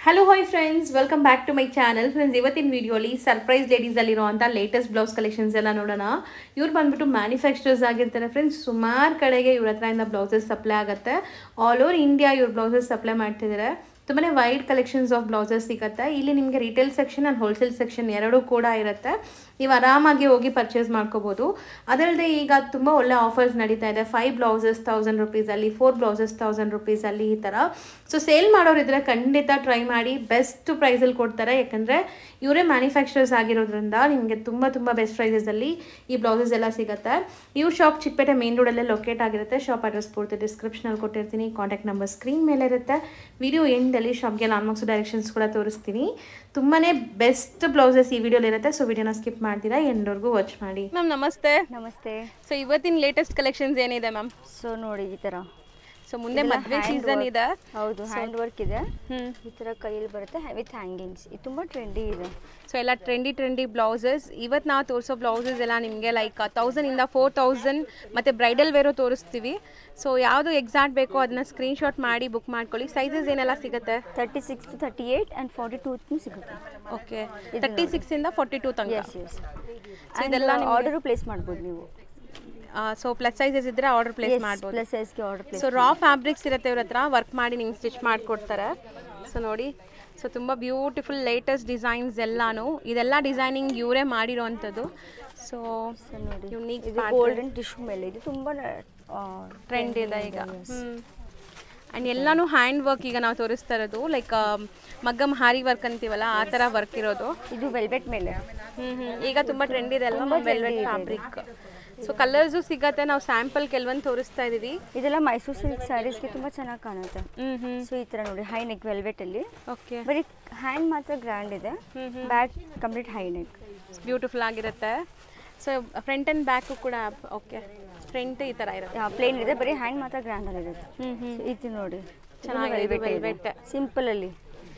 Hello hi friends, welcome back to my channel. Friends, ಇವತ್ತಿನ ವಿಡಿಯೋಲಿ surprise ಲೇಡೀಸಲ್ಲಿರುವಂಥ latest blouse collections ಎಲ್ಲ ನೋಡೋಣ. ಇವ್ರು ಬಂದ್ಬಿಟ್ಟು ಮ್ಯಾನುಫ್ಯಾಕ್ಚರರ್ಸ್ ಆಗಿರ್ತಾರೆ ಫ್ರೆಂಡ್ಸ್. ಸುಮಾರು ಕಡೆಗೆ ಇವ್ರ ಹತ್ರದಿಂದ ಬ್ಲೌಸಸ್ ಸಪ್ಲೈ ಆಗುತ್ತೆ. ಆಲ್ ಓವರ್ ಇಂಡಿಯಾ ಇವ್ರು ಬ್ಲೌಸಸ್ ಸಪ್ಲೈ ಮಾಡ್ತಿದ್ದಾರೆ. ತುಂಬಾ ವೈಡ್ ಕಲೆಕ್ಷನ್ಸ್ ಆಫ್ ಬ್ಲೌಸಸ್ ಸಿಗುತ್ತೆ. ಇಲ್ಲಿ ನಿಮಗೆ retail section and wholesale section ಎರಡೂ ಕೂಡ ಇರುತ್ತೆ. ನೀವು ಆರಾಮಾಗಿ ಹೋಗಿ ಪರ್ಚೇಸ್ ಮಾಡ್ಕೋಬೋದು. ಅದಲ್ಲದೆ ಈಗ ತುಂಬ ಒಳ್ಳೆ ಆಫರ್ಸ್ ನಡೀತಾ ಇದೆ. 5 ಬ್ಲೌಸಸ್ 1000 ರುಪೀಸಲ್ಲಿ, 4 ಬ್ಲೌಸಸ್ 1000 ರುಪೀಸಲ್ಲಿ, ಈ ಥರ. ಸೊ ಸೇಲ್ ಮಾಡೋರಿದ್ರೆ ಖಂಡಿತ ಟ್ರೈ ಮಾಡಿ. ಬೆಸ್ಟ್ ಪ್ರೈಸಲ್ಲಿ ಕೊಡ್ತಾರೆ. ಯಾಕಂದರೆ ಇವರೇ ಮ್ಯಾನುಫ್ಯಾಕ್ಚರರ್ಸ್ ಆಗಿರೋದ್ರಿಂದ ನಿಮಗೆ ತುಂಬ ಬೆಸ್ಟ್ ಪ್ರೈಸಸಲ್ಲಿ ಈ ಬ್ಲೌಸಸ್ ಎಲ್ಲ ಸಿಗುತ್ತೆ. ಇವ್ರ ಶಾಪ್ ಚಿಕ್ಕಪೇಟೆ ಮೇನ್ ರೋಡಲ್ಲೇ ಲೊಕೇಟ್ ಆಗಿರುತ್ತೆ. ಶಾಪ್ ಅಡ್ರೆಸ್ ಪೂರ್ತಿ ಡಿಸ್ಕ್ರಿಪ್ಷನಲ್ಲಿ ಕೊಟ್ಟಿರ್ತೀನಿ. ಕಾಂಟ್ಯಾಕ್ಟ್ ನಂಬರ್ ಸ್ಕ್ರೀನ್ ಮೇಲೆ ಇರುತ್ತೆ. ವಿಡಿಯೋ ಎಂಡಲ್ಲಿ ಶಾಪ್ಗೆ ಲಾನ್ಮಾರ್ಕ್ಸ್ ಡೈರೆಕ್ಷನ್ಸ್ ಕೂಡ ತೋರಿಸ್ತೀನಿ. ತುಂಬಾ ಬೆಸ್ಟ್ ಬ್ಲೌಸಸ್ ಈ ವಿಡಿಯೋಲಿ ಇರುತ್ತೆ. ಸೊ ವಿಡಿಯೋನ ಸ್ಕಿಪ್ ಮಾಡ್ತೀರಾ, ಎಂಡ್ವರೆಗೂ ವಾಚ್ ಮಾಡಿ. ಮ್ಯಾಮ್ ನಮಸ್ತೆ. ನಮಸ್ತೆ. ಸೊ ಇವತ್ತಿನ ಲೇಟೆಸ್ಟ್ ಕಲೆಕ್ಷನ್ಸ್ ಏನಿದೆ ಮ್ಯಾಮ್? ಸೊ ನೋಡಿ ಈ ತರ. ಸೊ ಮುಂದೆ ಮದುವೆ ಸೀಸನ್ ಇದೆ. ಹೌದು, ಹ್ಯಾಂಡ್ ವರ್ಕ್ ಇದೆ. ಈ ತರ ಕೈಯಲ್ಲಿ ಬರುತ್ತೆ ವಿತ್ ಹ್ಯಾಂಗಿಂಗ್ಸ್. ಇದು ತುಂಬಾ ಟ್ರೆಂಡಿ ಇದೆ. ಸೊ ಎಲ್ಲ ಟ್ರೆಂಡಿ ಬ್ಲೌಸಸ್. ಇವತ್ತು ನಾವು ತೋರಿಸೋ ಬ್ಲೌಸಸ್ ಎಲ್ಲ ನಿಮಗೆ ಲೈಕ್ 1000 ಇಂದ 4000 ಮತ್ತು ಬ್ರೈಡಲ್ ವೇರು ತೋರಿಸ್ತೀವಿ. ಸೊ ಯಾವುದು ಎಕ್ಸಾಕ್ಟ್ ಬೇಕೋ ಅದನ್ನ ಸ್ಕ್ರೀನ್ಶಾಟ್ ಮಾಡಿ ಬುಕ್ ಮಾಡ್ಕೊಳ್ಳಿ. ಸೈಜಸ್ ಏನೆಲ್ಲ ಸಿಗುತ್ತೆ? 36 to 38 and 42 ಸಿಗುತ್ತೆ. ಓಕೆ, 36 ಇಂದ 42 ತನಕ. ಸೊ ಇದೆಲ್ಲ ಆರ್ಡರ್ ಪ್ಲೇಸ್ ಮಾಡ್ಬೋದು ನೀವು. ಸೊ ಪ್ಲಸ್ ಸೈಜಸ್ ಇದ್ರೆ ಆರ್ಡರ್ ಪ್ಲೇಸ್ ಮಾಡ್ಬೋದು. ಪ್ಲಸ್ ಸೈಜ್ಗೆ order place. So raw fabrics ಇರುತ್ತೆ ಇವ್ರ ಹತ್ರ. ವರ್ಕ್ ಮಾಡಿ ನಿಮ್ಗೆ ಸ್ಟಿಚ್ ಮಾಡಿಕೊಡ್ತಾರೆ. ಸೊ ನೋಡಿ, ಸೊ ತುಂಬ ಬ್ಯೂಟಿಫುಲ್ ಲೇಟೆಸ್ಟ್ ಡಿಸೈನ್ಸ್ ಎಲ್ಲಾನು. ಇದೆಲ್ಲ ಡಿಸೈನಿಂಗ್ ಇವರೇ ಮಾಡಿರೋವಂಥದ್ದು. ಸೊ ನೋಡಿ, ಯುನೀಕ್ ಗೋಲ್ಡನ್ ಟಿಶ್ಯೂ ಮೇಲೆ ಇದು ತುಂಬ ಟ್ರೆಂಡ್ ಇದೆ ಈಗ. ಆ್ಯಂಡ್ ಎಲ್ಲಾನು ಹ್ಯಾಂಡ್ ವರ್ಕ್ ಈಗ ನಾವು ತೋರಿಸ್ತಾ ಇರೋದು. ಲೈಕ್ ಮಗ್ಗಮ್ ಹಾರಿ ವರ್ಕ್ ಅಂತೀವಲ್ಲ, ಆ ಥರ ವರ್ಕ್ ಇರೋದು. ಇದು ವೆಲ್ವೆಟ್ ಮೇಲೆ ಈಗ ತುಂಬ ಟ್ರೆಂಡ್ ಇದೆ ಅಲ್ವಾ ವೆಲ್ವೆಟ್ ಫ್ಯಾಬ್ರಿಕ್. ಸೊ ಕಲರ್ಸು ಸಿಗತ್ತೆ. ನಾವು ಸ್ಯಾಂಪಲ್ ಕೆಲವೊಂದು ತೋರಿಸ್ತಾ ಇದೀವಿ. ಇದೆಲ್ಲ ಮೈಸೂರು ಸಿಲ್ಕ್ ಸ್ಯಾರೀಸ್ಗೆ ತುಂಬ ಚೆನ್ನಾಗಿ ಕಾಣುತ್ತೆ. ಸೊ ಈ ಥರ ನೋಡಿ, ಹೈ ನೆಕ್ ವೆಲ್ವೆಟ್ ಅಲ್ಲಿ. ಓಕೆ, ಬರೀ ಹ್ಯಾಂಡ್ ಮಾತ್ರ ಗ್ರ್ಯಾಂಡ್ ಇದೆ. Back complete high neck, beautiful ಆಗಿರುತ್ತೆ. ಸೊ ಫ್ರಂಟ್ ಆ್ಯಂಡ್ ಬ್ಯಾಕು ಕೂಡ ಓಕೆ, ಫ್ರಂಟ್ ಈ ಥರ ಇರುತ್ತೆ. ಪ್ಲೇನ್ ಇದೆ, ಬರೀ ಹ್ಯಾಂಡ್ ಮಾತ್ರ ಗ್ರ್ಯಾಂಡ್ ಅಲ್ಲಿ ಇರುತ್ತೆ. ಇದು ನೋಡಿ, ಚೆನ್ನಾಗಿದೆ ವೆಲ್ವೆಟ್ ಸಿಂಪಲ್ ಅಲ್ಲಿ.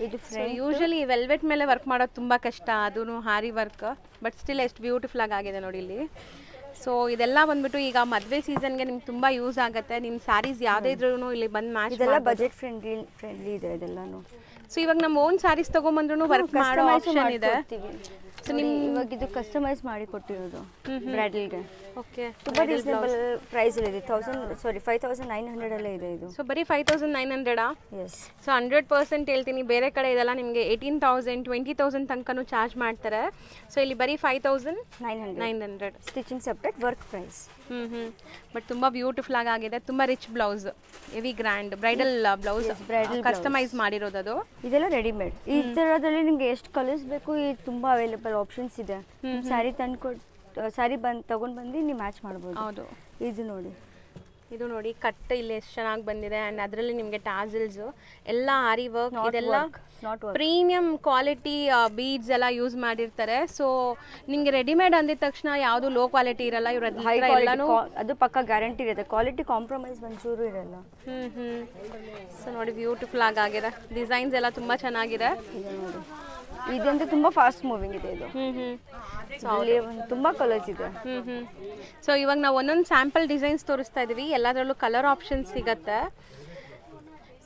ಇದು ಯೂಶಲಿ ವೆಲ್ವೆಟ್ ಮೇಲೆ ವರ್ಕ್ ಮಾಡೋದು ತುಂಬ ಕಷ್ಟ, ಅದೂ ಹಾರಿ ವರ್ಕ್. ಬಟ್ ಸ್ಟಿಲ್ ಎಷ್ಟು ಬ್ಯೂಟಿಫುಲ್ ಆಗಿದೆ ನೋಡಿ ಇಲ್ಲಿ. ಸೊ ಇದೆಲ್ಲ ಬಂದ್ಬಿಟ್ಟು ಈಗ ಮದುವೆ ಸೀಸನ್ಗೆ ನಿಮ್ಗೆ ತುಂಬ ಯೂಸ್ ಆಗುತ್ತೆ. ನಿಮ್ಮ ಸ್ಯಾರೀಸ್ ಯಾವುದೇ ಇದ್ರೂ ಇಲ್ಲಿ ಬಂದು ಮ್ಯಾಚ್. ಇದೆಲ್ಲ ಬಜೆಟ್ ಫ್ರೆಂಡ್ಲಿ ಇದೆ ಇದೆಲ್ಲನೂ. ಸೊ ಇವಾಗ ನಮ್ಮ ಓನ್ ಸ್ಯಾರೀಸ್ ತೊಗೊಂಬಂದ್ರೂ ವರ್ಕ್ ಮಾಡೋ ಆಪ್ಷನ್ ಇದೆ. ಸೊ ನಿಮ್ಗೆ ಇವಾಗ ಇದು ಕಸ್ಟಮೈಸ್ ಮಾಡಿ ಕೊಟ್ಟಿರೋದು ಬ್ರೈಡಲ್ಗೆ. ಓಕೆ, ತುಂಬ ರೀಸನೇಬಲ್ ಪ್ರೈಸ್ ಇದೆ. 5900 ಅಲ್ಲೇ ಇದೆ ಇದು. ಸೊ ಬರೀ 5900. ಎಸ್. ಸೊ 100% ಹೇಳ್ತೀನಿ. ಬೇರೆ ಕಡೆ ಇದೆಲ್ಲ ನಿಮಗೆ 18,000 20,000 ತನಕನೂ ಚಾರ್ಜ್ ಮಾಡ್ತಾರೆ. ಸೊ ಇಲ್ಲಿ ಬರೀ 5900. Stitching separate, work price. But ತುಂಬ ಬ್ಯೂಟಿಫುಲ್ ಆಗಿದೆ. ತುಂಬ rich blouse, heavy grand bridal blouse, customise ಮಾಡಿರೋದು. ಇದೆಲ್ಲ ರೆಡಿಮೇಡ್. ಈ ಥರದಲ್ಲಿ ನಿಮಗೆ ಎಷ್ಟು ಕಲರ್ಸ್ ಬೇಕು ತುಂಬ ಅವೈಲೇಬಲ್ ಆಪ್ಷನ್ಸ್ ಇದೆ. ಸ್ಯಾರಿ ಸ್ಯಾರಿ ತಗೊಂಡು ಬಂದು ನೀವು ಮ್ಯಾಚ್ ಮಾಡ್ಬೋದು. ಹೌದು. ಇದು ನೋಡಿ ಕಟ್ ಇಲ್ಲಿ ಎಷ್ಟು ಚೆನ್ನಾಗಿ ಬಂದಿದೆ. ಆ್ಯಂಡ್ ಅದರಲ್ಲಿ ನಿಮಗೆ ಟಾಸಲ್ಸು ಎಲ್ಲ ಆರಿ ವರ್ಕ್, ಇದೆಲ್ಲ ಪ್ರೀಮಿಯಂ ಕ್ವಾಲಿಟಿ ಬೀಡ್ಸ್ ಎಲ್ಲ ಯೂಸ್ ಮಾಡಿರ್ತಾರೆ. ಸೊ ನಿಮಗೆ ರೆಡಿಮೇಡ್ ಅಂದಿದ ತಕ್ಷಣ ಯಾವುದು ಲೋ ಕ್ವಾಲಿಟಿ ಇರಲ್ಲ. ಇವ್ರದ್ದು ಅದು ಪಕ್ಕ ಗ್ಯಾರಂಟಿ ಇರುತ್ತೆ. ಕ್ವಾಲಿಟಿ ಕಾಂಪ್ರಮೈಸ್ ಒಂಚೂರು ಇರಲ್ಲ. ಸೊ ನೋಡಿ, ಬ್ಯೂಟಿಫುಲ್ ಆಗಿದೆ. ಡಿಸೈನ್ಸ್ ಎಲ್ಲ ತುಂಬ ಚೆನ್ನಾಗಿದೆ. ಇದಂತೂ ತುಂಬ ಫಾಸ್ಟ್ ಮೂವಿಂಗ್ ಇದೆ ಇದು. ತುಂಬ ಕಲರ್ಸ್ ಇದೆ. ಸೊ ಇವಾಗ ನಾವು ಒಂದೊಂದು ಸ್ಯಾಂಪಲ್ ಡಿಸೈನ್ಸ್ ತೋರಿಸ್ತಾ ಇದೀವಿ. ಎಲ್ಲದರಲ್ಲೂ ಕಲರ್ ಆಪ್ಷನ್ಸ್ ಸಿಗತ್ತೆ.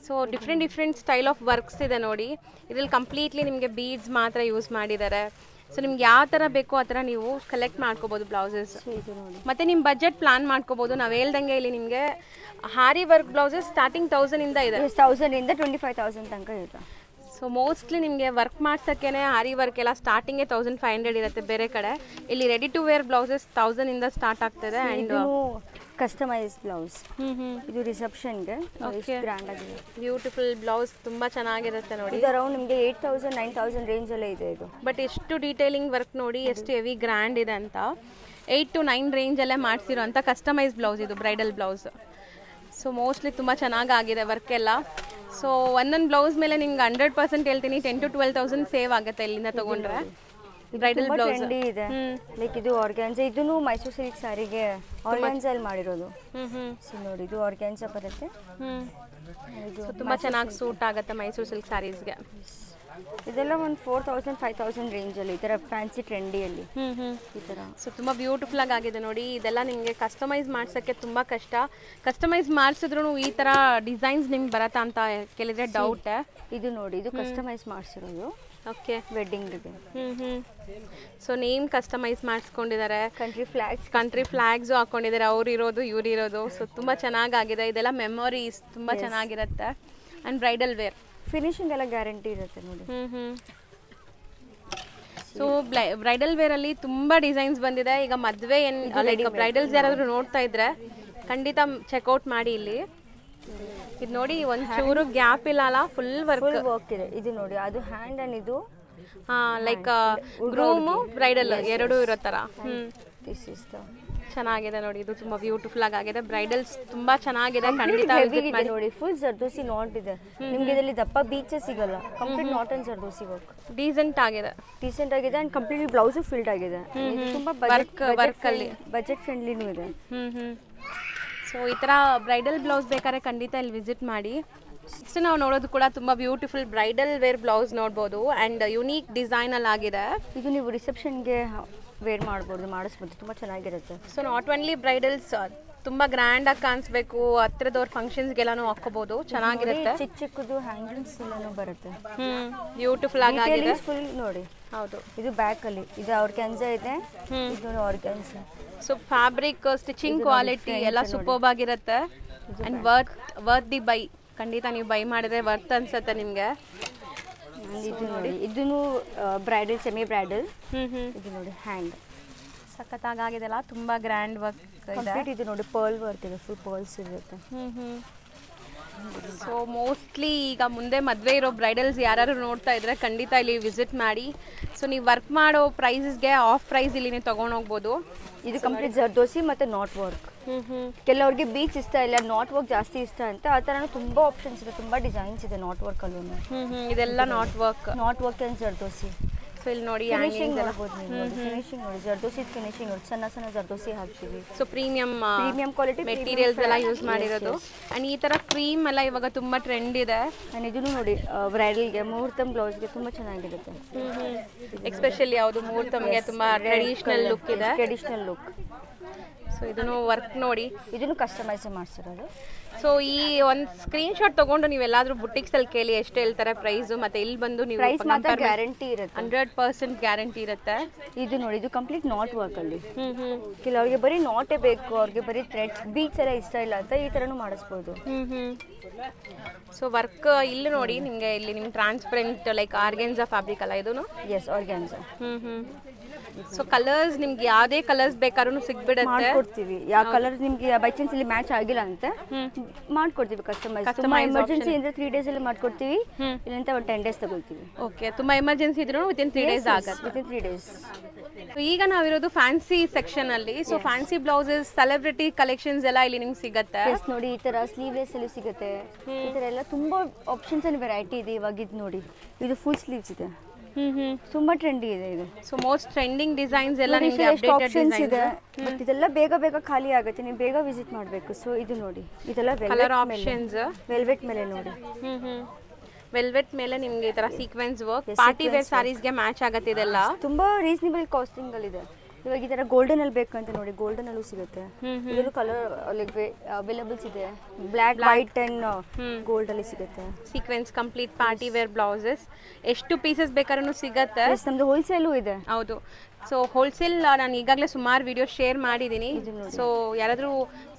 So different style of works ಇದೆ ನೋಡಿ. ಇದರಲ್ಲಿ ಕಂಪ್ಲೀಟ್ಲಿ ನಿಮಗೆ ಬೀಡ್ಸ್ ಮಾತ್ರ ಯೂಸ್ ಮಾಡಿದ್ದಾರೆ. ಸೊ ನಿಮ್ಗೆ ಯಾವ ಥರ ಬೇಕೋ ಆ ಥರ ನೀವು ಕಲೆಕ್ಟ್ ಮಾಡ್ಕೋಬೋದು ಬ್ಲೌಸಸ್. ಮತ್ತು ನಿಮ್ಮ ಬಜೆಟ್ ಪ್ಲಾನ್ ಮಾಡ್ಕೋಬೋದು. ನಾವು ಹೇಳ್ದಂಗೆ ಇಲ್ಲಿ ನಿಮಗೆ ಹಾರಿ ವರ್ಕ್ ಬ್ಲೌಸಸ್ ಸ್ಟಾರ್ಟಿಂಗ್ 1000 ಇಂದ ಇದೆ. 1000 ಇಂದ 25,000 ತನಕ ಇರುತ್ತೆ. ಸೊ ಮೋಸ್ಟ್ಲಿ ನಿಮಗೆ ವರ್ಕ್ ಮಾಡ್ಸೋಕ್ಕೇ ಹಾರಿ ವರ್ಕ್ ಎಲ್ಲ ಸ್ಟಾರ್ಟಿಂಗೇ 1500 ಇರುತ್ತೆ ಬೇರೆ ಕಡೆ. ಇಲ್ಲಿ ರೆಡಿ ಟು ವೇರ್ ಬ್ಲೌಸಸ್ 1000 ಇಂದ ಸ್ಟಾರ್ಟ್ ಆಗ್ತದೆ. And customise blouse. ಇದು ರಿಸೆಪ್ಷನ್ಗೆ ಗ್ರ್ಯಾಂಡ್ ಆಗಿದೆ. ಬ್ಯೂಟಿಫುಲ್ ಬ್ಲೌಸ್, ತುಂಬ ಚೆನ್ನಾಗಿರುತ್ತೆ ನೋಡಿ. ಇದು ಅರೌಂಡ್ ನಿಮಗೆ 8000 9000 ರೇಂಜಲ್ಲೇ ಇದೆ ಇದು. ಬಟ್ ಎಷ್ಟು ಡೀಟೇಲಿಂಗ್ ವರ್ಕ್ ನೋಡಿ, ಎಷ್ಟು ಹೆವಿ ಗ್ರ್ಯಾಂಡ್ ಇದೆ ಅಂತ. 8 to 9 ರೇಂಜಲ್ಲೇ ಮಾಡಿಸಿರೋ ಅಂಥ ಕಸ್ಟಮೈಸ್ ಬ್ಲೌಸ್ ಇದು, ಬ್ರೈಡಲ್ ಬ್ಲೌಸ್. ಸೊ ಮೋಸ್ಟ್ಲಿ ತುಂಬ ಚೆನ್ನಾಗಿದೆ ವರ್ಕ್ ಎಲ್ಲ. ಸೊ ಒಂದೊಂದು ಬ್ಲೌಸ್ ಮೇಲೆ ನಿಮ್ಗೆ 100% ಹೇಳ್ತೀನಿ 10 to 12,000 ಸೇವ್ ಆಗುತ್ತೆ ಇಲ್ಲಿಂದ ತಗೊಂಡ್ರೆ. ಬ್ರೈಡಲ್ ಬ್ಲೌಸ್ ಇದೆ. ಲೈಕ್ ಇದು ಆರ್ಗ್ಯಾನ್ಸಾ. ಇದನ್ನು ಮೈಸೂರು ಸಿಲ್ಕ್ ಸ್ಯಾರಿಗೆ ಆರ್ಗ್ಯಾನ್ಸಾ ಅಲ್ಲಿ ಮಾಡಿರೋದು. ಸೊ ನೋಡಿ, ಇದು ಆರ್ಗ್ಯಾನ್ಸಾ ಬರುತ್ತೆ. ಇದು ತುಂಬ ಚೆನ್ನಾಗಿ ಸೂಟ್ ಆಗುತ್ತೆ ಮೈಸೂರು ಸಿಲ್ಕ್ ಸ್ಯಾರೀಸ್ಗೆ. ಇದೆಲ್ಲ ಒಂದು 4000 5000 ರೇಂಜಲ್ಲಿ ಈ ಥರ ಫ್ಯಾನ್ಸಿ ಟ್ರೆಂಡಿಯಲ್ಲಿ ಈ ಥರ. ಸೊ ತುಂಬ ಬ್ಯೂಟಿಫುಲ್ ಆಗಿದೆ ನೋಡಿ. ಇದೆಲ್ಲ ನಿಮಗೆ ಕಸ್ಟಮೈಸ್ ಮಾಡ್ಸೋಕ್ಕೆ ತುಂಬ ಕಷ್ಟ. ಕಸ್ಟಮೈಸ್ ಮಾಡಿಸಿದ್ರು ಈ ಥರ ಡಿಸೈನ್ಸ್ ನಿಮ್ಗೆ ಬರತ್ತಾ ಅಂತ ಕೇಳಿದ್ರೆ ಡೌಟ್. ಇದು ನೋಡಿ, ಇದು ಕಸ್ಟಮೈಸ್ ಮಾಡಿಸಿರೋದು. ಓಕೆ, ವೆಡ್ಡಿಂಗ್ಗೆ. ಸೊ ನೇಮ್ ಕಸ್ಟಮೈಸ್ ಮಾಡಿಸ್ಕೊಂಡಿದ್ದಾರೆ. ಕಂಟ್ರಿ ಫ್ಲಾಗ್ಸು ಹಾಕೊಂಡಿದ್ದಾರೆ, ಅವ್ರು ಇರೋದು ಇವ್ರು ಇರೋದು. ಸೊ ತುಂಬ ಚೆನ್ನಾಗಿದೆ. ಇದೆಲ್ಲ ಮೆಮೊರೀಸ್ ತುಂಬ ಚೆನ್ನಾಗಿರುತ್ತೆ. ಆ್ಯಂಡ್ ಬ್ರೈಡಲ್ ವೇರ್ ಫಿನಿಶಿಂಗ್ ಎಲ್ಲ ಗ್ಯಾರಂಟಿ ಇರುತ್ತೆ ನೋಡಿ. ಸೊ ಬ್ರೈಡಲ್ ವೇರಲ್ಲಿ ತುಂಬ ಡಿಸೈನ್ಸ್ ಬಂದಿದೆ. ಈಗ ಮದುವೆ ಲೈಕ್ ಬ್ರೈಡಲ್ಸ್ ಯಾರಾದರೂ ನೋಡ್ತಾ ಇದ್ರೆ ಖಂಡಿತ ಚೆಕ್ಔಟ್ ಮಾಡಿ. ಇಲ್ಲಿ ಇದು ನೋಡಿ, ಒಂಚೂರು ಗ್ಯಾಪ್ ಇಲ್ಲ ಅಲ್ಲ, ಫುಲ್ ವರ್ಕ್ ಇದೆ. ಇದು ನೋಡಿ, ಅದು ಹ್ಯಾಂಡ್ ಅಂಡ್ ಇದು ಲೈಕ್ ಗ್ರೂಮು ಬ್ರೈಡಲ್ ಎರಡೂ ಇರೋ ಥರ. ಚೆನ್ನಾಗಿದೆ ನೋಡಿ. ಇದು ತುಂಬಾ ಬ್ಯೂಟಿಫುಲ್ ಆಗಿದೆ. ಬ್ರೈಡಲ್ಸ್ ತುಂಬಾ ಚೆನ್ನಾಗಿದೆ. ಖಂಡಿತ ನೋಡಿ, ಫುಲ್ ಜರ್ದೋಸಿ ನಾಟ್ ಇದೆ ನಿಮ್ಗೆ. ಇದರಲ್ಲಿ ದಪ್ಪ ಬೀಚಸ್ ಸಿಗಲ್ಲ. Complete not and zardozi work decent ಆಗಿದೆ ಅಂಡ್ ಕಂಪ್ಲೀಟ್ಲಿ ಬ್ಲೌಸ್ ಫಿಲ್ಡ್ ಆಗಿದೆ. ತುಂಬಾ ಬಜೆಟ್ ಫ್ರೆಂಡ್ಲಿನೂ ಇದೆ. ಸೊ ಈ ಥರ ಬ್ರೈಡಲ್ ಬ್ಲೌಸ್ ಬೇಕಾದ್ರೆ ಖಂಡಿತ ಇಲ್ಲಿ ವಿಸಿಟ್ ಮಾಡಿ. ನೆಕ್ಸ್ಟ್ ನಾವು ನೋಡೋದು ಕೂಡ ತುಂಬ ಬ್ಯೂಟಿಫುಲ್ ಬ್ರೈಡಲ್ ವೇರ್ ಬ್ಲೌಸ್ ನೋಡ್ಬೋದು. ಆ್ಯಂಡ್ ಯುನೀಕ್ ಡಿಸೈನಲ್ಲಿ ಆಗಿದೆ. ಇದು ನೀವು ರಿಸೆಪ್ಷನ್ಗೆ ವೇರ್ ಮಾಡ್ಬೋದು, ಮಾಡಿಸ್ಬೋದು, ತುಂಬ ಚೆನ್ನಾಗಿರುತ್ತೆ. ಸೊ ನಾಟ್ ಓನ್ಲಿ ಬ್ರೈಡಲ್ಸ್ ತುಂಬ ಗ್ರ್ಯಾಂಡಾಗಿ ಕಾಣಿಸ್ಬೇಕು, ಹತ್ರದವ್ರ ಫಂಕ್ಷನ್ಸ್ಗೆಲ್ಲಾನು ಹಾಕೋಬಹುದು, ಚೆನ್ನಾಗಿರುತ್ತೆ. ಚಿಕ್ಕ ಚಿಕ್ಕದು ಹ್ಯಾಂಗಿಂಗ್ಸ್ ಎಲ್ಲಾನು ಬರುತ್ತೆ. ಬ್ಯೂಟಿಫುಲ್ ಆಗಿದೆ. ಫುಲ್ ನೋಡಿ. ಹೌದು, ಇದು ಬ್ಯಾಕ್ ಅಲ್ಲಿ ಇದು ಆರ್ಗ್ಯಾನ್ಸಾ ಇದೆ. ಇದು organza. So fabric stitching quality ಎಲ್ಲ ಸೂಪರ್ಬ್ ಆಗಿರುತ್ತೆ. And worth the by. ಖಂಡಿತ ನೀವು ಬೈ ಮಾಡಿದ್ರೆ ವರ್ತ್ ಅನ್ಸುತ್ತೆ ನಿಮಗೆ. ಇದು ನೋಡಿ, ಇದನ್ನು ಬ್ರೈಡಲ್ ಸೆಮಿ ಬ್ರೈಡಲ್. ಇದು ನೋಡಿ ಹ್ಯಾಂಡ್ ಸಖತ್ತಾಗಿದೆಲ್ಲ, ತುಂಬಾ ಗ್ರ್ಯಾಂಡ್ ವರ್ಕ್ ಇದೆ. ಇದು ನೋಡಿ ಪರ್ಲ್ ವರ್ಕ್ ಇದೆ, ಫುಲ್ ಪರ್ಲ್ಸ್ ಇರುತ್ತೆ. ಸೊ ಮೋಸ್ಟ್ಲಿ ಈಗ ಮುಂದೆ ಮದುವೆ ಇರೋ ಬ್ರೈಡಲ್ಸ್ ಯಾರು ನೋಡ್ತಾ ಇದ್ರೆ ಖಂಡಿತ ಇಲ್ಲಿ ವಿಸಿಟ್ ಮಾಡಿ. ಸೊ ನೀವು ವರ್ಕ್ ಮಾಡೋ ಪ್ರೈಸಸ್ಗೆ ಆಫ್ ಪ್ರೈಸ್ ಇಲ್ಲಿ ನೀವು ತೊಗೊಂಡೋಗ್ಬೋದು. ಇದು ಕಂಪ್ಲೀಟ್ ಜರ್ದೋಸಿ ಮತ್ತು ನಾಟ್ ವರ್ಕ್. ಕೆಲವ್ರಿಗೆ ಬೀಚ್ ಇಷ್ಟ ಇಲ್ಲ, ನಾಟ್ ವರ್ಕ್ ಜಾಸ್ತಿ ಇಷ್ಟ ಅಂತ ಆ ಥರನೂ ತುಂಬ ಆಪ್ಷನ್ಸ್ ಇದೆ, ತುಂಬ ಡಿಸೈನ್ಸ್ ಇದೆ ನಾಟ್ ವರ್ಕಲ್ಲೂ. ಇದೆಲ್ಲ not work and zardozi. So ಇಲ್ಲಿ ನೋಡಿ ಫಿನಿಶಿಂಗ್ ನೋಡಿ, ಜರ್ದೋಸಿ ಫಿನಿಶಿಂಗ್ ನೋಡಿ, ಸಣ್ಣ ಜರ್ದೋಸಿ ಹಾಕ್ತೀವಿ. ಸೊ ಪ್ರೀಮಿಯಂ ಕ್ವಾಲಿಟಿ ಮೆಟೀರಿಯಲ್ಸ್ ಎಲ್ಲ ಯೂಸ್ ಮಾಡಿರೋದು. ಆ್ಯಂಡ್ ಈ ಥರ ಕ್ರೀಮ್ ಎಲ್ಲ ಇವಾಗ ತುಂಬ ಟ್ರೆಂಡ್ ಇದೆ. ಆ್ಯಂಡ್ ಇದನ್ನು ನೋಡಿ, ಬ್ರೈಡಲ್ಗೆ ಮುಹೂರ್ತಂ ಬ್ಲೌಸ್ಗೆ ತುಂಬ ಚೆನ್ನಾಗಿರುತ್ತೆ. ಎಸ್ಪೆಷಲಿ ಯಾವುದು ಮುಹೂರ್ತಂಗೆ ತುಂಬ ಟ್ರೆಡಿಷನಲ್ ಲುಕ್ ಇದೆ. ಸೊ ಇದನ್ನು ವರ್ಕ್ ನೋಡಿ, ಇದನ್ನು ಕಸ್ಟಮೈಸ್ ಮಾಡಿಸಿರೋದು. ಸೊ ಈ ಒಂದು ಸ್ಕ್ರೀನ್ ಶಾಟ್ ತಗೊಂಡು ನೀವು ಎಲ್ಲಾದ್ರೂ ಬುಟಿಕ್ಸ್ ಅಲ್ಲಿ ಕೇಳಿ ಎಷ್ಟು ಹೇಳ್ತಾರೆ ಪ್ರೈಸು, ಮತ್ತೆ ಇಲ್ಲಿ ಬಂದು ನೀವು ಗ್ಯಾರಂಟಿ ಇರುತ್ತೆ, 100% ಗ್ಯಾರಂಟಿ ಇರುತ್ತೆ. ಇದು ನೋಡಿ, ಇದು ಕಂಪ್ಲೀಟ್ ನಾಟ್ ವರ್ಕ್ ಅಲ್ಲಿ. ಕೆಲವ್ರಿಗೆ ಬರೀ ನಾಟೇ ಬೇಕು, ಅವ್ರಿಗೆ ಬರೀ ಥ್ರೆಡ್ಸ್ ಬೀಟ್ಸ್ ಎಲ್ಲ ಇಷ್ಟ ಇಲ್ಲ ಅಂತ ಈ ತರನು ಮಾಡಿಸ್ಬೋದು. ಸೊ ವರ್ಕ್ ಇಲ್ಲಿ ನೋಡಿ, ನಿಮಗೆ ಇಲ್ಲಿ ನಿಮ್ಗೆ ಟ್ರಾನ್ಸ್ಪರೆಂಟ್ ಲೈಕ್ ಆರ್ಗೆನ್ಸಾ ಫ್ಯಾಬ್ರಿಕ್ ಅಲ್ಲ ಇದೂನು? S, organza. ಸೊ ಕಲರ್ಸ್ ನಿಮ್ಗೆ ಯಾವುದೇ ಕಲರ್ಸ್ ಬೇಕಾದ್ರೂ ಸಿಗ್ಬಿಡುತ್ತೆ, ಮಾಡ್ಕೊಡ್ತೀವಿ. ಯಾವ ಕಲರ್ ನಿಮ್ಗೆ ಬೈ ಚಾನ್ಸ್ ಇಲ್ಲಿ ಮ್ಯಾಚ್ ಆಗಿಲ್ಲ ಅಂತ ಮಾಡ್ಕೊಡ್ತೀವಿ ಕಸ್ಟಮೈಸ್. ತುಂಬಾ ಎಮರ್ಜೆನ್ಸಿ ಅಂದ್ರೆ 3 days ಅಲ್ಲಿ ಮಾಡ್ಕೊಡ್ತೀವಿ, ಇಲ್ಲಂತ ಒಂದು 10 days ತಗೊಳ್ತೀವಿ. ಓಕೆ, ತುಂಬಾ ಎಮರ್ಜೆನ್ಸಿ ಇದ್ರೂ ವಿತಿನ್ 3 days ಆಗುತ್ತೆ. Within 3 days. ಈಗ ನಾವಿರೋದು ಫ್ಯಾನ್ಸಿ ಸೆಕ್ಷನ್ ಅಲ್ಲಿ. So fancy blouses, celebrity collections ಎಲ್ಲ ಇಲ್ಲಿ ನಿಮ್ಗೆ ಸಿಗುತ್ತೆ. ನೋಡಿ, ಈ ತರ ಸ್ಲೀವ್ಲೆಸ್ ಅಲ್ಲಿ ಸಿಗುತ್ತೆ. ಈ ತರ ಎಲ್ಲ ತುಂಬಾ ಆಪ್ಷನ್ಸ್ ಅಂಡ್ ವೆರೈಟಿ ಇದೆ. ಇವಾಗ ಇದು ನೋಡಿ, ಇದು ಫುಲ್ ಸ್ಲೀವ್ಸ್ ಇದೆ, ತುಂಬಾ ಟ್ರೆಂಡಿ ಇದೆ ಇದು. ಸೊ ಮೋಸ್ಟ್ ಟ್ರೆಂಡಿಂಗ್ ಡಿಸೈನ್ಸ್ ಎಲ್ಲ ನಿಮಗೆ ಅಪ್ಡೇಟೆಡ್ ಡಿಸೈನ್ಸ್ ಇದೆ. ಬಟ್ ಇದೆಲ್ಲ ಬೇಗ ಖಾಲಿ ಆಗುತ್ತೆ, ನೀವು ಬೇಗ ವಿಸಿಟ್ ಮಾಡಬೇಕು. ಸೊ ಇದು ನೋಡಿ, ಇದೆಲ್ಲ ಕಲರ್ ಆಪ್ಷನ್ಸ್ ವೆಲ್ವೆಟ್ ಮೇಲೆ ನೋಡಿ. ವೆಲ್ವೆಟ್ ಮೇಲೆ ನಿಮಗೆ ಈ ತರ sequence work, party wear sarees ಗೆ ಮ್ಯಾಚ್ ಆಗುತ್ತೆ. ಇದೆಲ್ಲ ತುಂಬಾ ರೀಸನೇಬಲ್ ಕಾಸ್ಟಿಂಗ್ ಅಲ್ಲಿ ಇದೆ. ಇವಾಗ ಈ ತರ ಗೋಲ್ಡನ್ ಅಲ್ಲಿ ಬೇಕಂತ ನೋಡಿ, ಗೋಲ್ಡನ್ ಅಲ್ಲೂ ಸಿಗುತ್ತೆ. ಇದರಲ್ಲೂ ಕಲರ್ ಅವೈಲೇಬಲ್ಸ್ ಇದೆ, ಬ್ಲಾಕ್, ವೈಟ್ ಅಂಡ್ ಗೋಲ್ಡ್ ಅಲ್ಲಿ ಸಿಗುತ್ತೆ. Sequence complete party wear blouses ಎಷ್ಟು ಪೀಸಸ್ ಬೇಕಾದ್ರೂ ಸಿಗುತ್ತೆ. ನಮ್ದು ಹೋಲ್ಸೇಲು ಇದೆ. ಹೌದು. ಸೊ ಹೋಲ್ಸೇಲ್ ನಾನು ಈಗಾಗಲೇ ಸುಮಾರು ವಿಡಿಯೋ ಶೇರ್ ಮಾಡಿದ್ದೀನಿ. ಸೊ ಯಾರಾದರೂ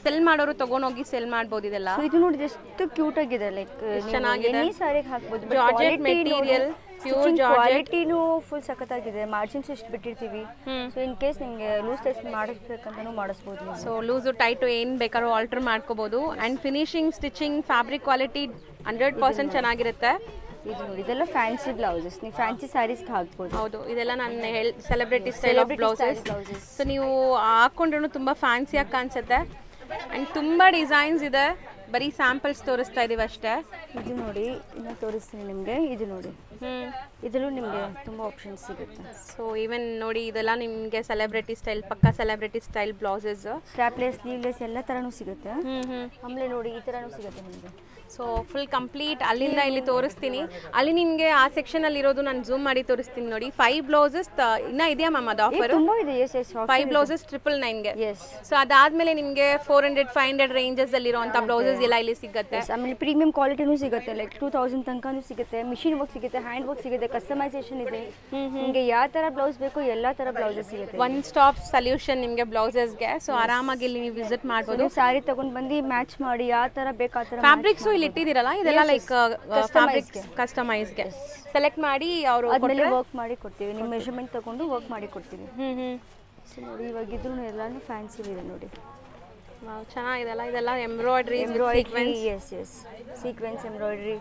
ಸೆಲ್ ಮಾಡೋರು ತಗೊಂಡೋಗಿ ಸೆಲ್ ಮಾಡ್ಬೋದು. ಇದೆಲ್ಲ ಇದು ನೋಡಿ, ಎಷ್ಟು ಕ್ಯೂಟ್ ಆಗಿದೆ, ಲೈಕ್ ಚೆನ್ನಾಗಿದೆ. ಎನಿ ಸಾರಿಗೆ ಹಾಕ್ಬೋದು. ಜಾರ್ಜೆಟ್ ಮೆಟೀರಿಯಲ್, ಪ್ಯೂರ್ ಕ್ವಾಲಿಟಿನೂ ಫುಲ್ ಸಖತ್ತಾಗಿದೆ. ಮಾರ್ಜಿನ್ಸ್ ಎಷ್ಟು ಬಿಟ್ಟಿರ್ತೀವಿ. ಸೊ ಇನ್ ಕೇಸ್ ನಿಮಗೆ ಲೂಸ್ ಟೈಸ್ ಮಾಡಿಸ್ಬೇಕಂತನೂ ಮಾಡಿಸ್ಬೋದು. ಸೊ ಲೂಸು ಟೈಟು ಏನು ಬೇಕಾದ್ರೂ ಆಲ್ಟರ್ ಮಾಡ್ಕೋಬೋದು. And finishing, stitching, fabric quality 100% ಚೆನ್ನಾಗಿರುತ್ತೆ. ಇದು ನೋಡಿ, ಇದೆಲ್ಲ ಫ್ಯಾನ್ಸಿ ಬ್ಲೌಸಸ್, ನೀವು ಫ್ಯಾನ್ಸಿ ಸ್ಯಾರೀಸ್ಗೆ ಹಾಕ್ಬೋದು. ಹೌದು, ಇದೆಲ್ಲ ನಾನು celebrity style of blouses. So ನೀವು ಹಾಕೊಂಡ್ರೂ ತುಂಬ ಫ್ಯಾನ್ಸಿಯಾಗಿ ಕಾಣಿಸುತ್ತೆ. ಆ್ಯಂಡ್ ತುಂಬ ಡಿಸೈನ್ಸ್ ಇದೆ, ಬರೀ ಸ್ಯಾಂಪಲ್ಸ್ ತೋರಿಸ್ತಾ ಇದೀವಿ ಅಷ್ಟೇ. ಇದು ನೋಡಿ, ಇನ್ನು ತೋರಿಸ್ತೀನಿ ನಿಮಗೆ. ಇದು ನೋಡಿ, ಇದರಲ್ಲೂ ನಿಮಗೆ ತುಂಬ ಆಪ್ಷನ್ಸ್ ಸಿಗುತ್ತೆ. ಸೊ ಈವನ್ ನೋಡಿ, ಇದೆಲ್ಲ ನಿಮಗೆ ಸೆಲೆಬ್ರಿಟಿ ಸ್ಟೈಲ್, ಪಕ್ಕಾ ಸೆಲೆಬ್ರಿಟಿ ಸ್ಟೈಲ್ ಬ್ಲೌಸಸ್. ಸ್ಟ್ರಾಪ್ಲೆಸ್, ಸ್ಲೀವ್ಲೆಸ್ ಎಲ್ಲ ಥರನೂ ಸಿಗುತ್ತೆ. ಆಮೇಲೆ ನೋಡಿ, ಈ ಥರನೂ ಸಿಗುತ್ತೆ ನಿಮಗೆ. ಸೊ ಫುಲ್ ಕಂಪ್ಲೀಟ್ ಅಲ್ಲಿಂದ ಇಲ್ಲಿ ತೋರಿಸ್ತೀನಿ. ಅಲ್ಲಿ ನಿಮಗೆ ಆ ಸೆಕ್ಷನಲ್ಲಿ ಇರೋದು ನಾನು ಝೂಮ್ ಮಾಡಿ ತೋರಿಸ್ತೀನಿ ನೋಡಿ. 5 ಬ್ಲೌಸಸ್ ಇನ್ನ ಇದೆಯಾ ಮ್ಯಾಮ್ ಅದು ಆಫರ್? ತುಂಬಾ ಇದೆ. ಎಸ್ ಎಸ್ 5 ಬ್ಲೌಸಸ್ 999ಗೆ. ಎಸ್. ಸೊ ಅದಾದ್ಮೇಲೆ ನಿಮಗೆ 400 500 ರೇಂಜಸ್ ಅಲ್ಲಿ ಇರುವಂತ ಬ್ಲೌಸಸ್ ಎಲ್ಲ ಇಲ್ಲಿ ಸಿಗುತ್ತೆ. ಆಮೇಲೆ ಪ್ರೀಮಿಯಂ ಕ್ವಾಲಿಟಿನೂ ಸಿಗುತ್ತೆ, ಲೈಕ್ 2000 ತನಕನೂ ಸಿಗುತ್ತೆ. ಮಿಷಿನ್ ವರ್ಕ್ ಸಿಗುತ್ತೆ, ಹ್ಯಾಂಡ್ ವರ್ಕ್ ಸಿಗುತ್ತೆ, ಕಸ್ಟಮೈಸೇಷನ್ ಇದೆ. ನಿಮಗೆ ಯಾವ ತರ ಬ್ಲೌಸ್ ಬೇಕು ಎಲ್ಲಾ ತರ ಬ್ಲೌಸಸ್ ಸಿಗುತ್ತೆ. ಒನ್ ಸ್ಟಾಪ್ ಸೊಲ್ಯೂಷನ್ ನಿಮಗೆ ಬ್ಲೌಸಸ್ಗೆ. ಸೊ ಆರಾಮಾಗಿ ಇಲ್ಲಿ ನೀವು ವಿಸಿಟ್ ಮಾಡ್ಬೋದು. ಸ್ಯಾರಿ ತಗೊಂಡ್ ಬಂದು ಮ್ಯಾಚ್ ಮಾಡಿ ಯಾವ ತರ ಬೇಕು ಆ ತರ. ಫ್ಯಾಬ್ರಿಕ್ಸ್ ಇಲ್ಲಿ ಇಟ್ಟಿದ್ದೀರಲ್ಲ, ಇದೆಲ್ಲ ಲೈಕ್ ಫ್ಯಾಬ್ರಿಕ್ಸ್ ಕಸ್ಟಮೈಸ್ಗೆ ಸೆಲೆಕ್ಟ್ ಮಾಡಿ ಅವರು ಆದ್ಮೇಲೆ ವರ್ಕ್ ಮಾಡಿ ಕೊಡ್ತೀವಿ. ನಿಮ್ಮ ಮೆಜರ್ಮೆಂಟ್ ತಗೊಂಡು ವರ್ಕ್ ಮಾಡಿ ಕೊಡ್ತೀವಿ. ಸೊ ನೋಡಿ ಇವಾಗ ಇದ್ರೂ ಎಲ್ಲಾನು ಫ್ಯಾನ್ಸಿ ಇದೆ ನೋಡಿ. ಚೆನ್ನಾಗಿದೆಲ್ಲ, ಇದೆಲ್ಲ embroidery. Yes yes sequence embroidery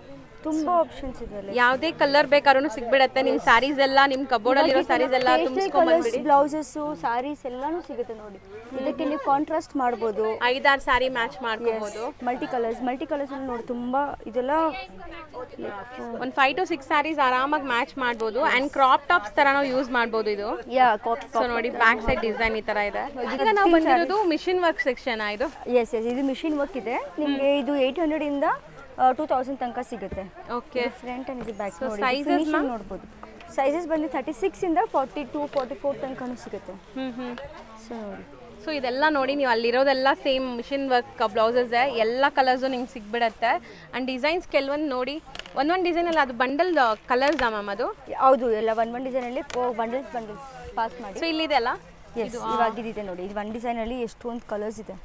ತುಂಬಾ ಆಪ್ಷನ್ಸ್ ಇದೆ. ಯಾವುದೇ ಕಲರ್ ಬೇಕಾದ್ರೂ ಸಿಗ್ಬಿಡತ್ತೆ. ನಿಮ್ಮ ಸ್ಯಾರೀಸ್ ಎಲ್ಲ ನಿಮ್ಮ ಕಬೋರ್ಡ್ ಅಲ್ಲಿ ಇರೋ ಸ್ಯಾರೀಸ್ ಎಲ್ಲ ತುಂಬಿಸ್ಕೊಂಡು ಬಂದ್ಬಿಡಿ. ಬ್ಲೌಸಸ್ ಸಾರೀಸ್ ಎಲ್ಲಾನು ಸಿಗುತ್ತೆ ನೋಡಿ. ಇದಕ್ಕೆ ನೀವು ಕಾಂಟ್ರಾಸ್ಟ್ ಮಾಡಬಹುದು, 5-6 ಸ್ಯಾರಿ ಮ್ಯಾಚ್ ಮಾಡ್ಕೋಬಹುದು. ಮಲ್ಟಿ ಕಲರ್ಸ್ ಅಲ್ಲಿ ನೋಡಿ ತುಂಬಾ ಇದೆಲ್ಲ ಒಂದು 5 to 6 ಸ್ಯಾರೀಸ್ ಆರಾಮಾಗಿ ಮ್ಯಾಚ್ ಮಾಡಬಹುದು. ಅಂಡ್ ಕ್ರಾಪ್ ಟಾಪ್ಸ್ ತರ ನಾವು ಯೂಸ್ ಮಾಡಬಹುದು ಇದು. ಸೊ ನೋಡಿ ಬ್ಯಾಕ್ ಸೈಡ್ ಡಿಸೈನ್ ಈ ತರ ಇದೆ. ಈಗ ನಾವು ಬಂದಿರೋದು ಮಿಷಿನ್ ವರ್ಕ್ ಸೆಕ್ಷನ್. ಇದು ಎಸ್ ಎಸ್ ಇದು ಮಿಷಿನ್ ವರ್ಕ್ ಇದೆ. ನಿಮಗೆ ಇದು 800 ಇಂದ 2000 ತನಕ ಸಿಗುತ್ತೆ. ಓಕೆ. ಫ್ರಂಟ್ ಅಂಡ್ ಇದು ಬ್ಯಾಕ್ ನೋಡಿ. ಸೈಜಸ್ ನೋಡಬಹುದು. ಸೈಜಸ್ ಬಂದು 36 ಇಂದ 42 44 ತನಕನೂ ಸಿಗುತ್ತೆ. ಸೊ ನೋಡಿ. ಸೊ ಇದೆಲ್ಲ ನೋಡಿ ನೀವು ಅಲ್ಲಿರೋದೆಲ್ಲ ಸೇಮ್ ಮಿಷಿನ್ ವರ್ಕ್ ಬ್ಲೌಸಸ್ ಎಲ್ಲ ಕಲರ್ಸು ನಿಮ್ಗೆ ಸಿಗ್ಬಿಡತ್ತೆ. ಆ್ಯಂಡ್ ಡಿಸೈನ್ಸ್ ಕೆಲವೊಂದು ನೋಡಿ ಒಂದೊಂದು ಡಿಸೈನಲ್ಲಿ ಅದು ಬಂಡಲ್ ಕಲರ್ಸ್ ಮ್ಯಾಮ್ ಅದು? ಹೌದು, ಎಲ್ಲ ಒಂದೊಂದು ಡಿಸೈನಲ್ಲಿ ಬಂಡಲ್ಸ್ ಪಾಸ್ ಮಾಡಿ. ಸೊ ಇಲ್ಲಿದೆ ಅಲ್ಲ, ಇವಾಗ ಇದಿದೆ ನೋಡಿ. ಇದು ಒಂದು ಡಿಸೈನಲ್ಲಿ ಎಷ್ಟೊಂದು ಕಲರ್ಸ್ ಇದೆ.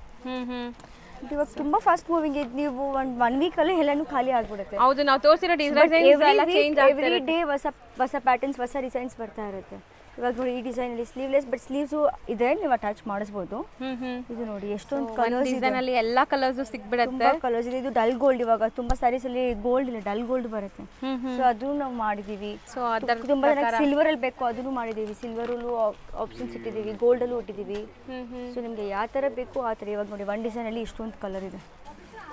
ಇವಾಗ ತುಂಬಾ ಫಾಸ್ಟ್ ಮೂವಿಂಗ್ ಇದೆ. ನೀವು ಒನ್ ವೀಕ್ ಅಲ್ಲಿ ಎಲ್ಲಾನು ಖಾಲಿ ಆಗ್ಬಿಡುತ್ತೆ. ಹೌದು, ನಾವು ತೋರಿಸಿರೋ ಡಿಸೈನ್ಸ್ ಎಲ್ಲ ಚೇಂಜ್ ಆಗ್ತಾ ಎವ್ರಿ ಡೇ ಹೊಸ ಪ್ಯಾಟರ್ನ್ಸ್ ಹೊಸ ಡಿಸೈನ್ಸ್ ಬರ್ತಾ ಇರುತ್ತೆ. ಇವಾಗ ನೋಡಿ ಈ ಡಿಸೈನ್ ಅಲ್ಲಿ ಸ್ಲೀವ್ಲೆಸ್ ಬಟ್ ಸ್ಲೀವ್ಸ್ ಇದೆ, ನೀವು ಅಟ್ಯಾಚ್ ಮಾಡಿಸಬಹುದು. ಇದು ನೋಡಿ ಎಷ್ಟೊಂದು ಕಲರ್ಸ್ ಡಿಸೈನ್ ಅಲ್ಲಿ ಎಲ್ಲಾ ಕಲರ್ಸ್ ಸಿಗ್ಬಿಡುತ್ತೆ. ತುಂಬಾ ಕಲರ್ಸ್ ಇದೆ. ಇದು ಡಲ್ ಗೋಲ್ಡ್, ಇವಾಗ ತುಂಬಾ ಸ್ಯಾರೀಸ್ ಅಲ್ಲಿ ಗೋಲ್ಡ್ ಇಲ್ಲ ಡಲ್ ಗೋಲ್ಡ್ ಬರುತ್ತೆ. ಸೊ ಅದು ನಾವು ಮಾಡಿದೀವಿ. ಸೊ ಅದರ ತುಂಬಾ ಸಿಲ್ವರ್ ಅಲ್ಲಿ ಬೇಕು ಅದನ್ನು ಮಾಡಿದೀವಿ. ಸಿಲ್ವರ್ ಅಲ್ಲೂ ಆಪ್ಷನ್ಸ್ ಇಟ್ಟಿದೀವಿ, ಗೋಲ್ಡ್ ಅಲ್ಲೂ ಇಟ್ಟಿದೀವಿ. ಸೊ ನಿಮ್ಗೆ ಯಾವ ತರ ಬೇಕು ಆ ತರ. ಇವಾಗ ನೋಡಿ ಒಂದು ಡಿಸೈನ್ ಅಲ್ಲಿ ಇಷ್ಟೊಂದು ಕಲರ್ ಇದೆ.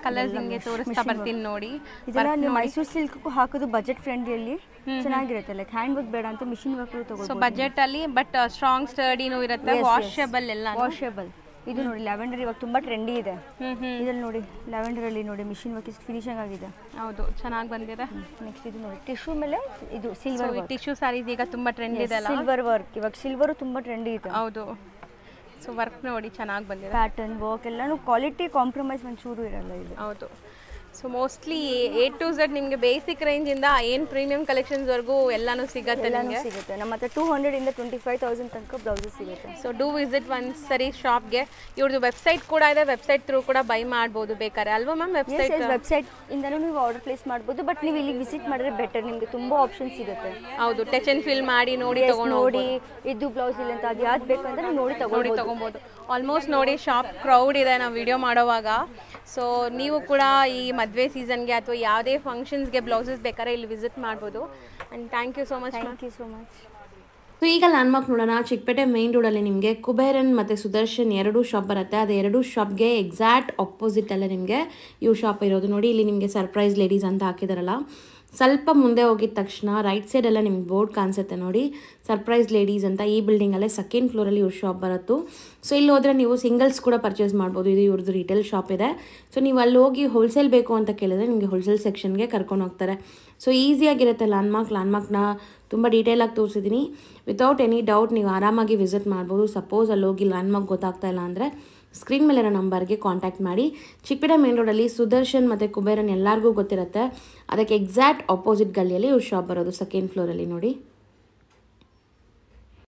ಕಲರ್ಸ್ ನಿಮಗೆ ತೋರಿಸ್ತಾ ಬರ್ತೀನಿ ನೋಡಿ. ಇದೆಲ್ಲ ನೀವು ಮೈಸೂರು ಸಿಲ್ಕ್ ಹಾಕೋದು ಬಜೆಟ್ ಫ್ರೆಂಡ್ಲಿ ಚೆನ್ನಾಗಿರುತ್ತೆ. ಲೈಕ್ ಹ್ಯಾಂಡ್ ವರ್ಕ್ ಬೇಡ ಅಂತ ಮಿಷಿನ್ ವರ್ಕ್ ತಗೋಬಹುದು. ಸೊ ಬಜೆಟ್ ಅಲ್ಲಿ ಬಟ್ ಸ್ಟ್ರಾಂಗ್ ಸ್ಟಡಿನೂ ಇರುತ್ತೆ, ವಾಷಬಲ್ ಎಲ್ಲ. ವಾಷಬಲ್. ಇದು ನೋಡಿ ಲ್ಯಾವೆಂಡರ್ ಇವಾಗ ತುಂಬಾ ಟ್ರೆಂಡಿ ಇದೆ. ಇದ್ರಲ್ಲಿ ನೋಡಿ ಲ್ಯಾವೆಂಡರ್ ಅಲ್ಲಿ ನೋಡಿ ಮಿಷಿನ್ ವರ್ಕ್ ಫಿನಿಶಿಂಗ್ ಆಗಿದೆ. ಹೌದು, ಚೆನ್ನಾಗಿ ಬಂದಿದೆ. ನೆಕ್ಸ್ಟ್ ಇದು ನೋಡಿ ಟಿಶ್ಯೂ ಮೇಲೆ ಇದು ಸಿಲ್ವರ್ ವರ್ಕ್. ಟಿಶ್ಯೂ ಸಾರೀಸ್ ಈಗ ತುಂಬಾ ಟ್ರೆಂಡ್ ಇದೆ ಅಲ್ಲ. ಸಿಲ್ವರ್ ವರ್ಕ್ ಇವಾಗ ಸಿಲ್ವರ್ ತುಂಬಾ ಟ್ರೆಂಡಿ ಇದೆ. ಹೌದು. ಸೊ ವರ್ಕ್ ನೋಡಿ ಚೆನ್ನಾಗಿ ಬಂದಿದೆ. ಪ್ಯಾಟರ್ನ್ ವರ್ಕ್ ಎಲ್ಲಾನು ಕ್ವಾಲಿಟಿ ಕಾಂಪ್ರಮೈಸ್ ಒಂಚೂರು ಇರಲ್ಲ ಇದು. ಹೌದು. So mostly A to Z ನಿಮಗೆ ಬೇಸಿಕ್ ರೇಂಜ್ ಇಂದ ಏನು ಪ್ರೀಮಿಯಂ ಕಲೆಕ್ಷನ್ಸ್ ವರೆಗೂ ಎಲ್ಲಾನು ಸಿಗುತ್ತೆ. ನಮ್ಮ ಹತ್ರ 200 ಇಂದ 25,000 ತನಕ ಬ್ಲೌಸಸ್ ಸಿಗುತ್ತೆ. ಸೊ ಡೂ ವಿಸಿಟ್ ಒಂದ್ ಸರಿ ಶಾಪ್ಗೆ. ಇವ್ರದ್ದು ವೆಬ್ಸೈಟ್ ಕೂಡ ಇದೆ, ವೆಬ್ಸೈಟ್ ಥ್ರೂ ಕೂಡ ಬೈ ಮಾಡ್ಬೋದು ಬೇಕಾದ್ರೆ ಅಲ್ವಾ ಮ್ಯಾಮ್? ವೆಬ್ಸೈಟ್ ಇಂದನೂ ನೀವು ಆರ್ಡರ್ ಪ್ಲೇಸ್ ಮಾಡ್ಬೋದು, ಬಟ್ ನೀವು ಇಲ್ಲಿ ವಿಸಿಟ್ ಮಾಡಿದ್ರೆ ಬೆಟರ್. ನಿಮಗೆ ತುಂಬಾ ಆಪ್ಷನ್ಸ್ ಸಿಗುತ್ತೆ. ಹೌದು, ಟಚ್ ಅಂಡ್ ಫೀಲ್ ಮಾಡಿ ನೋಡಿ ನೋಡಿ ಇದು ಬ್ಲೌಸ್ ಇಲ್ಲ ಅಂತ ಅದು ಯಾವ್ದು ಬೇಕಂದ್ರೆ ನೋಡಿ ತಗೊಬೋದು. ಆಲ್ಮೋಸ್ಟ್ ನೋಡಿ ಶಾಪ್ ಕ್ರೌಡ್ ಇದೆ ನಾವು ವಿಡಿಯೋ ಮಾಡೋವಾಗ. ಸೊ ನೀವು ಕೂಡ ಈ ಮದುವೆ ಸೀಸನ್ಗೆ ಅಥವಾ ಯಾವುದೇ ಫಂಕ್ಷನ್ಸ್ಗೆ ಬ್ಲೌಸಸ್ ಬೇಕಾದ್ರೆ ಇಲ್ಲಿ ವಿಸಿಟ್ ಮಾಡ್ಬೋದು. And thank you so much. So ಈಗ ಲ್ಯಾಂಡ್ಮಾರ್ಕ್ ನೋಡೋಣ. ಚಿಕ್ಕಪೇಟೆ ಮೇನ್ ರೋಡಲ್ಲಿ ನಿಮಗೆ ಕುಬೇರನ್ ಮತ್ತು ಸುದರ್ಶನ್ 2 ಶಾಪ್ ಬರುತ್ತೆ. ಅದು 2 ಶಾಪ್ಗೆ ಎಕ್ಸಾಕ್ಟ್ ಆಪೋಸಿಟಲ್ಲೇ ನಿಮಗೆ ಇವು ಶಾಪ್ ಇರೋದು. ನೋಡಿ ಇಲ್ಲಿ ನಿಮಗೆ ಸರ್ಪ್ರೈಸ್ ಲೇಡೀಸ್ ಅಂತ ಹಾಕಿದಾರಲ್ಲ, ಸ್ವಲ್ಪ ಮುಂದೆ ಹೋಗಿದ ತಕ್ಷಣ ರೈಟ್ ಸೈಡೆಲ್ಲ ನಿಮ್ಗೆ ಬೋರ್ಡ್ ಕಾಣಿಸುತ್ತೆ ನೋಡಿ, ಸರ್ಪ್ರೈಸ್ ಲೇಡೀಸ್ ಅಂತ. ಈ ಬಿಲ್ಡಿಂಗಲ್ಲೇ 2nd ಫ್ಲೋರಲ್ಲಿ ಇವ್ರ ಶಾಪ್ ಬರುತ್ತೆ. ಸೊ ಇಲ್ಲಿ ಹೋದರೆ ನೀವು ಸಿಂಗಲ್ಸ್ ಕೂಡ ಪರ್ಚೇಸ್ ಮಾಡ್ಬೋದು. ಇದು ಇವ್ರದ್ದು ರಿಟೇಲ್ ಶಾಪ್ ಇದೆ. ಸೊ ನೀವು ಅಲ್ಲಿ ಹೋಗಿ ಹೋಲ್ಸೇಲ್ ಬೇಕು ಅಂತ ಕೇಳಿದ್ರೆ ನಿಮಗೆ ಹೋಲ್ಸೇಲ್ ಸೆಕ್ಷನ್ಗೆ ಕರ್ಕೊಂಡು ಹೋಗ್ತಾರೆ. ಸೊ ಈಸಿಯಾಗಿರುತ್ತೆ ಲ್ಯಾಂಡ್ಮಾರ್ಕ್ನ ತುಂಬ ಡೀಟೇಲಾಗಿ ತೋರಿಸಿದ್ದೀನಿ. ವಿತೌಟ್ ಎನಿ ಡೌಟ್ ನೀವು ಆರಾಮಾಗಿ ವಿಸಿಟ್ ಮಾಡ್ಬೋದು. ಸಪೋಸ್ ಅಲ್ಲಿ ಹೋಗಿ ಲ್ಯಾಂಡ್ಮಾರ್ಕ್ ಗೊತ್ತಾಗ್ತಾ ಇಲ್ಲ ಅಂದರೆ ಸ್ಕ್ರೀನ್ ಮೇಲಿರೋ ನಂಬರ್ಗೆ ಕಾಂಟ್ಯಾಕ್ಟ್ ಮಾಡಿ. ಚಿಕ್ಕಪೇಟೆ ಮೇನ್ ರೋಡಲ್ಲಿ ಸುದರ್ಶನ್ ಮತ್ತು ಕುಬೇರನ್ ಎಲ್ಲರಿಗೂ ಗೊತ್ತಿರುತ್ತೆ. ಅದಕ್ಕೆ ಎಕ್ಸಾಕ್ಟ್ ಆಪೋಸಿಟ್ ಗಲ್ಲಿಯಲ್ಲಿ ಇವ್ರ ಶಾಪ್ ಬರೋದು 2nd ಫ್ಲೋರಲ್ಲಿ ನೋಡಿ.